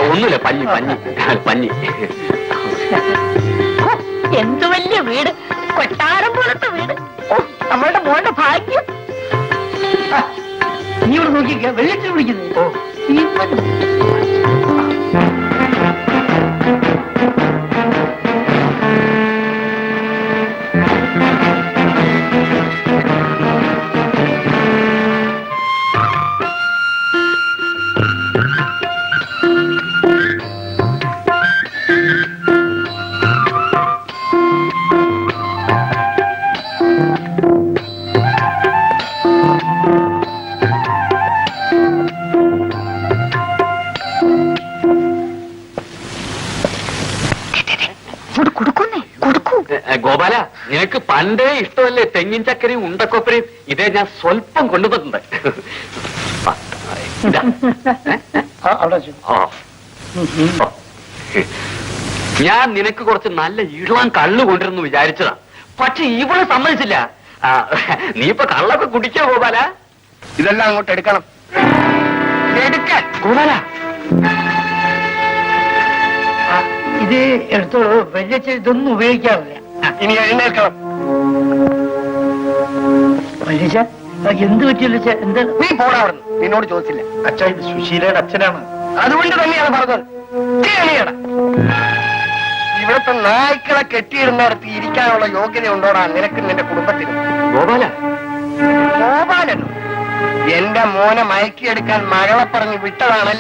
ഒന്നുമില്ല, പഞ്ഞി പഞ്ഞി പഞ്ഞി. എന്ത് വലിയ വീട്, കൊട്ടാരം പോലത്തെ വീട്. നമ്മളുടെ മോളുടെ ഭാഗ്യം. നീ ഇവിടെ നോക്കിക്ക, വെള്ളത്തിൽ വിളിക്കുന്നത്. ഗോപാല, നിനക്ക് പണ്ടേ ഇഷ്ടമല്ലേ തെങ്ങിൻ ചക്കരയും ഉണ്ടക്കൊപ്പരയും? ഇതേ ഞാൻ സ്വല്പം കൊണ്ടുവന്നിട്ടുണ്ട്. ഞാൻ നിനക്ക് കുറച്ച് നല്ല ഇളം കള്ളു കൊണ്ടിരുന്നു വിചാരിച്ചതാ, പക്ഷെ ഇവള് സമ്മതിച്ചില്ല. നീ ഇപ്പൊ കള്ളൊക്കെ കുടിക്കോ ഗോപാല? ഇതെല്ലാം അങ്ങോട്ട് എടുക്കണം. എടുക്കാൻ ഗോപാല, ഇത് എടുത്തോളൂ. വലിയ ഇതൊന്നും ഉപയോഗിക്കാറില്ല. ഇനി എഴുന്നേൽക്കണം. വലിയ എന്ത് പറ്റിയല്ല? എന്താ നീ പോടാവുന്നു, നിന്നോട് ചോദിച്ചില്ല. അച്ഛാ, ഇത് സുശീലയുടെ അച്ഛനാണ്. അതുകൊണ്ട് തന്നെയാണ് പറഞ്ഞത്. ഇവിടുത്തെ നായ്ക്കളെ കെട്ടിയിടുന്നിടത്ത് ഇരിക്കാനുള്ള യോഗ്യത ഉണ്ടോടാ നിനക്ക് നിന്റെ കുടുംബത്തിന്? ഗോപാല, ഗോപാലനോ? എന്റെ മോനെ മയക്കിയെടുക്കാൻ മകളെ പറഞ്ഞ് വിട്ടതാണല്ലേ